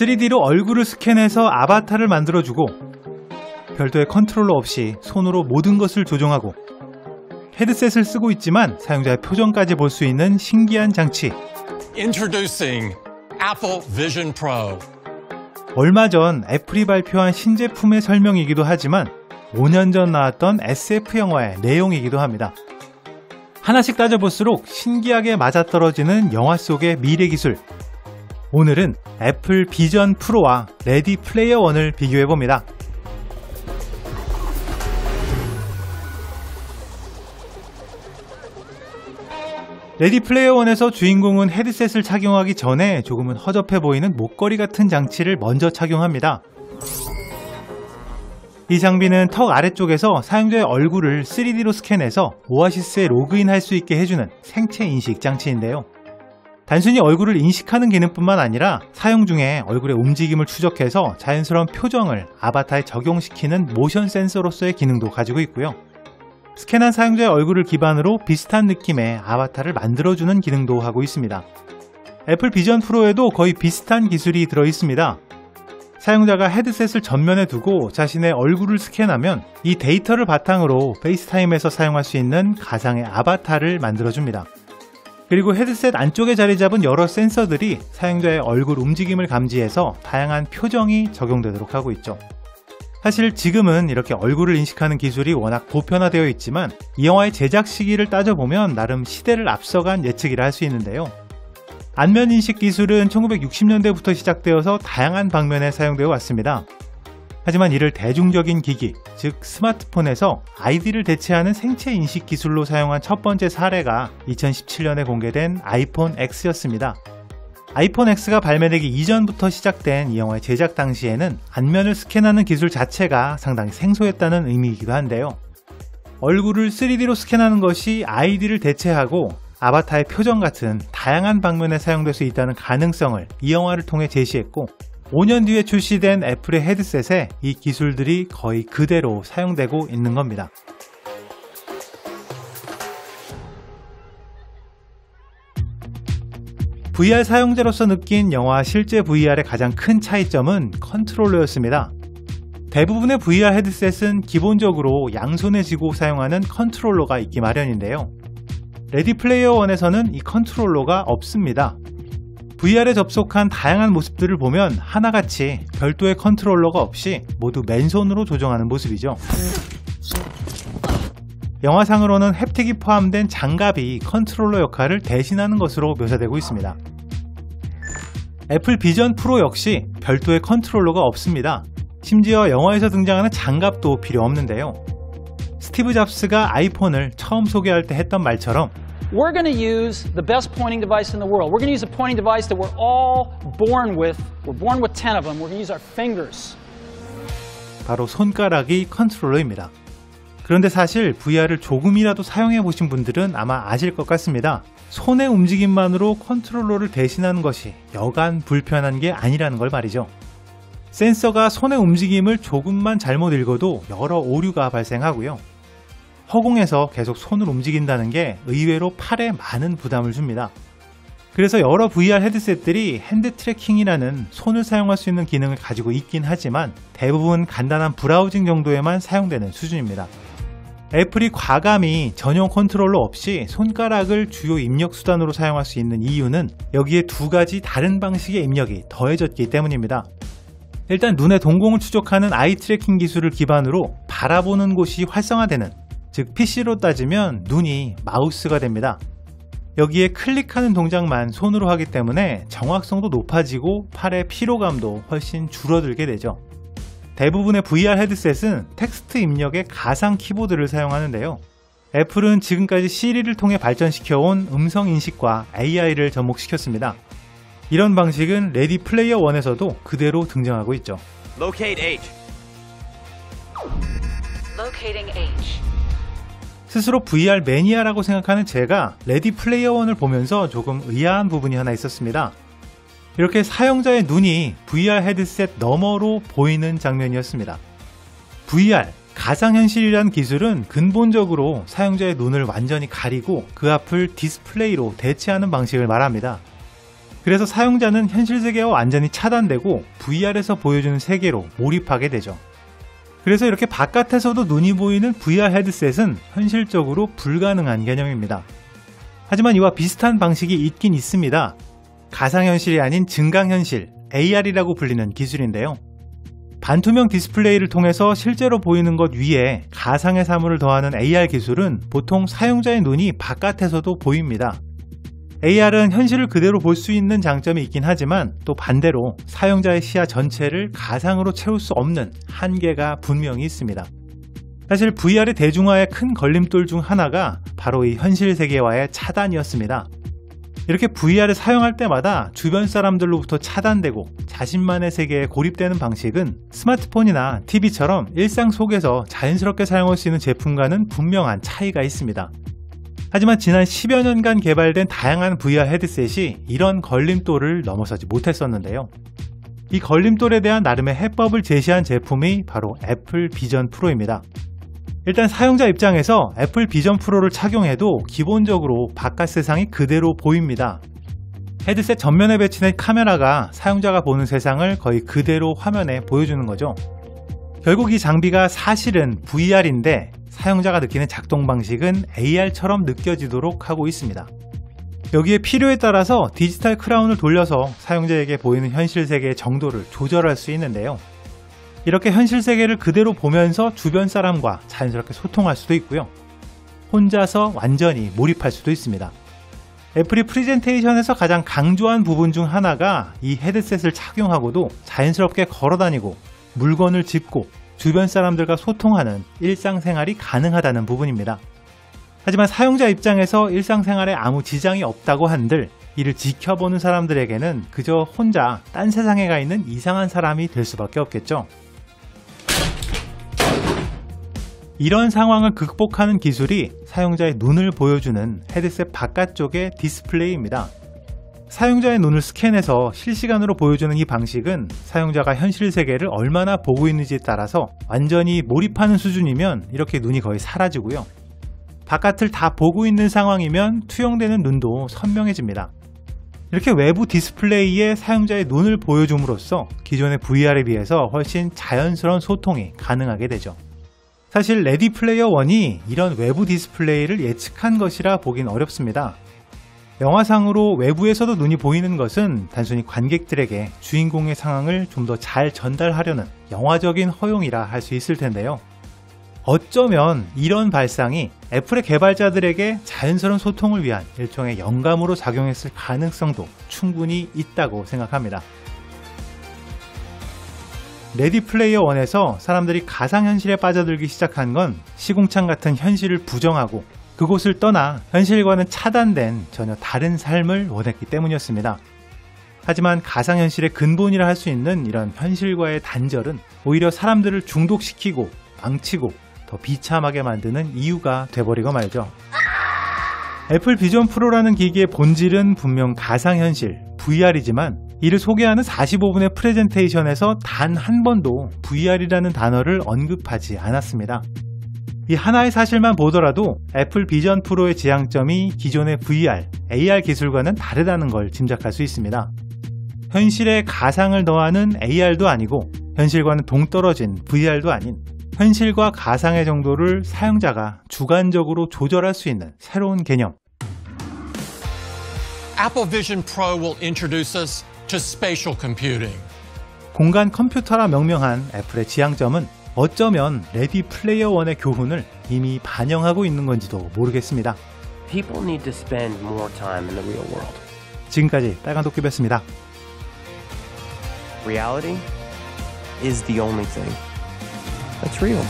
3D로 얼굴을 스캔해서 아바타를 만들어주고 별도의 컨트롤러 없이 손으로 모든 것을 조종하고 헤드셋을 쓰고 있지만 사용자의 표정까지 볼 수 있는 신기한 장치. Introducing Apple Vision Pro. 얼마 전 애플이 발표한 신제품의 설명이기도 하지만 5년 전 나왔던 SF 영화의 내용이기도 합니다. 하나씩 따져볼수록 신기하게 맞아떨어지는 영화 속의 미래 기술. 오늘은 애플 비전 프로와 레디 플레이어 원을 비교해봅니다. 레디 플레이어 원에서 주인공은 헤드셋을 착용하기 전에 조금은 허접해 보이는 목걸이 같은 장치를 먼저 착용합니다. 이 장비는 턱 아래쪽에서 사용자의 얼굴을 3D로 스캔해서 오아시스에 로그인할 수 있게 해주는 생체 인식 장치인데요. 단순히 얼굴을 인식하는 기능뿐만 아니라 사용 중에 얼굴의 움직임을 추적해서 자연스러운 표정을 아바타에 적용시키는 모션 센서로서의 기능도 가지고 있고요. 스캔한 사용자의 얼굴을 기반으로 비슷한 느낌의 아바타를 만들어주는 기능도 하고 있습니다. 애플 비전 프로에도 거의 비슷한 기술이 들어있습니다. 사용자가 헤드셋을 전면에 두고 자신의 얼굴을 스캔하면 이 데이터를 바탕으로 페이스타임에서 사용할 수 있는 가상의 아바타를 만들어줍니다. 그리고 헤드셋 안쪽에 자리 잡은 여러 센서들이 사용자의 얼굴 움직임을 감지해서 다양한 표정이 적용되도록 하고 있죠. 사실 지금은 이렇게 얼굴을 인식하는 기술이 워낙 보편화되어 있지만 이 영화의 제작 시기를 따져보면 나름 시대를 앞서간 예측이라 할 수 있는데요. 안면 인식 기술은 1960년대부터 시작되어서 다양한 방면에 사용되어 왔습니다. 하지만 이를 대중적인 기기, 즉 스마트폰에서 아이디를 대체하는 생체 인식 기술로 사용한 첫 번째 사례가 2017년에 공개된 아이폰 X였습니다. 아이폰 X가 발매되기 이전부터 시작된 이 영화의 제작 당시에는 안면을 스캔하는 기술 자체가 상당히 생소했다는 의미이기도 한데요. 얼굴을 3D로 스캔하는 것이 아이디를 대체하고 아바타의 표정 같은 다양한 방면에 사용될 수 있다는 가능성을 이 영화를 통해 제시했고 5년 뒤에 출시된 애플의 헤드셋에 이 기술들이 거의 그대로 사용되고 있는 겁니다. VR 사용자로서 느낀 영화 실제 VR의 가장 큰 차이점은 컨트롤러였습니다. 대부분의 VR 헤드셋은 기본적으로 양손에 쥐고 사용하는 컨트롤러가 있기 마련인데요. 레디 플레이어 원에서는 이 컨트롤러가 없습니다. VR에 접속한 다양한 모습들을 보면 하나같이 별도의 컨트롤러가 없이 모두 맨손으로 조정하는 모습이죠. 영화상으로는 햅틱이 포함된 장갑이 컨트롤러 역할을 대신하는 것으로 묘사되고 있습니다. 애플 비전 프로 역시 별도의 컨트롤러가 없습니다. 심지어 영화에서 등장하는 장갑도 필요 없는데요. 스티브 잡스가 아이폰을 처음 소개할 때 했던 말처럼 We're going to use the best pointing device in the world. We're going to use a pointing device that we're all born with. We're born with 10 of them. We're going to use our fingers. 바로 손가락이 컨트롤러입니다. 그런데 사실 VR을 조금이라도 사용해 보신 분들은 아마 아실 것 같습니다. 손의 움직임만으로 컨트롤러를 대신하는 것이 여간 불편한 게 아니라는 걸 말이죠. 센서가 손의 움직임을 조금만 잘못 읽어도 여러 오류가 발생하고요. 허공에서 계속 손을 움직인다는 게 의외로 팔에 많은 부담을 줍니다. 그래서 여러 VR 헤드셋들이 핸드 트래킹이라는 손을 사용할 수 있는 기능을 가지고 있긴 하지만 대부분 간단한 브라우징 정도에만 사용되는 수준입니다. 애플이 과감히 전용 컨트롤러 없이 손가락을 주요 입력 수단으로 사용할 수 있는 이유는 여기에 두 가지 다른 방식의 입력이 더해졌기 때문입니다. 일단 눈의 동공을 추적하는 아이 트래킹 기술을 기반으로 바라보는 곳이 활성화되는, 즉 PC로 따지면 눈이 마우스가 됩니다. 여기에 클릭하는 동작만 손으로 하기 때문에 정확성도 높아지고 팔의 피로감도 훨씬 줄어들게 되죠. 대부분의 VR 헤드셋은 텍스트 입력의 가상 키보드를 사용하는데요. 애플은 지금까지 시리를 통해 발전시켜온 음성 인식과 AI를 접목시켰습니다. 이런 방식은 레디 플레이어 원에서도 그대로 등장하고 있죠. Locate H. Locating H. 스스로 VR 매니아라고 생각하는 제가 레디 플레이어 원을 보면서 조금 의아한 부분이 하나 있었습니다. 이렇게 사용자의 눈이 VR 헤드셋 너머로 보이는 장면이었습니다. VR, 가상현실이라는 기술은 근본적으로 사용자의 눈을 완전히 가리고 그 앞을 디스플레이로 대체하는 방식을 말합니다. 그래서 사용자는 현실 세계와 완전히 차단되고 VR에서 보여주는 세계로 몰입하게 되죠. 그래서 이렇게 바깥에서도 눈이 보이는 VR 헤드셋은 현실적으로 불가능한 개념입니다. 하지만 이와 비슷한 방식이 있긴 있습니다. 가상현실이 아닌 증강현실, AR이라고 불리는 기술인데요. 반투명 디스플레이를 통해서 실제로 보이는 것 위에 가상의 사물을 더하는 AR 기술은 보통 사용자의 눈이 바깥에서도 보입니다. AR은 현실을 그대로 볼 수 있는 장점이 있긴 하지만 또 반대로 사용자의 시야 전체를 가상으로 채울 수 없는 한계가 분명히 있습니다. 사실 VR의 대중화의 큰 걸림돌 중 하나가 바로 이 현실 세계와의 차단이었습니다. 이렇게 VR을 사용할 때마다 주변 사람들로부터 차단되고 자신만의 세계에 고립되는 방식은 스마트폰이나 TV처럼 일상 속에서 자연스럽게 사용할 수 있는 제품과는 분명한 차이가 있습니다. 하지만 지난 10여 년간 개발된 다양한 VR 헤드셋이 이런 걸림돌을 넘어서지 못했었는데요. 이 걸림돌에 대한 나름의 해법을 제시한 제품이 바로 애플 비전 프로입니다. 일단 사용자 입장에서 애플 비전 프로를 착용해도 기본적으로 바깥 세상이 그대로 보입니다. 헤드셋 전면에 배치된 카메라가 사용자가 보는 세상을 거의 그대로 화면에 보여주는 거죠. 결국 이 장비가 사실은 VR인데 사용자가 느끼는 작동 방식은 AR처럼 느껴지도록 하고 있습니다. 여기에 필요에 따라서 디지털 크라운을 돌려서 사용자에게 보이는 현실 세계의 정도를 조절할 수 있는데요. 이렇게 현실 세계를 그대로 보면서 주변 사람과 자연스럽게 소통할 수도 있고요. 혼자서 완전히 몰입할 수도 있습니다. 애플이 프레젠테이션에서 가장 강조한 부분 중 하나가 이 헤드셋을 착용하고도 자연스럽게 걸어다니고 물건을 짚고 주변 사람들과 소통하는 일상생활이 가능하다는 부분입니다. 하지만 사용자 입장에서 일상생활에 아무 지장이 없다고 한들 이를 지켜보는 사람들에게는 그저 혼자 딴 세상에 가 있는 이상한 사람이 될 수밖에 없겠죠. 이런 상황을 극복하는 기술이 사용자의 눈을 보여주는 헤드셋 바깥쪽의 디스플레이입니다. 사용자의 눈을 스캔해서 실시간으로 보여주는 이 방식은 사용자가 현실 세계를 얼마나 보고 있는지에 따라서 완전히 몰입하는 수준이면 이렇게 눈이 거의 사라지고요. 바깥을 다 보고 있는 상황이면 투영되는 눈도 선명해집니다. 이렇게 외부 디스플레이에 사용자의 눈을 보여줌으로써 기존의 VR에 비해서 훨씬 자연스러운 소통이 가능하게 되죠. 사실 레디 플레이어 1이 이런 외부 디스플레이를 예측한 것이라 보긴 어렵습니다. 영화상으로 외부에서도 눈이 보이는 것은 단순히 관객들에게 주인공의 상황을 좀 더 잘 전달하려는 영화적인 허용이라 할 수 있을 텐데요. 어쩌면 이런 발상이 애플의 개발자들에게 자연스러운 소통을 위한 일종의 영감으로 작용했을 가능성도 충분히 있다고 생각합니다. 레디 플레이어 1에서 사람들이 가상현실에 빠져들기 시작한 건 시궁창 같은 현실을 부정하고 그곳을 떠나 현실과는 차단된 전혀 다른 삶을 원했기 때문이었습니다. 하지만 가상현실의 근본이라 할 수 있는 이런 현실과의 단절은 오히려 사람들을 중독시키고 망치고 더 비참하게 만드는 이유가 돼버리고 말죠. 애플 비전 프로라는 기기의 본질은 분명 가상현실, VR이지만 이를 소개하는 45분의 프레젠테이션에서 단 한 번도 VR이라는 단어를 언급하지 않았습니다. 이 하나의 사실만 보더라도 애플 비전 프로의 지향점이 기존의 VR, AR 기술과는 다르다는 걸 짐작할 수 있습니다. 현실에 가상을 더하는 AR도 아니고 현실과는 동떨어진 VR도 아닌 현실과 가상의 정도를 사용자가 주관적으로 조절할 수 있는 새로운 개념. Apple Vision Pro will introduce us to spatial computing. 공간 컴퓨터라 명명한 애플의 지향점은 어쩌면 레디 플레이어 1의 교훈을 이미 반영하고 있는 건지도 모르겠습니다. People need to spend more time in the real world. 지금까지 빨간 도깨비였습니다. Reality is the only thing that's real.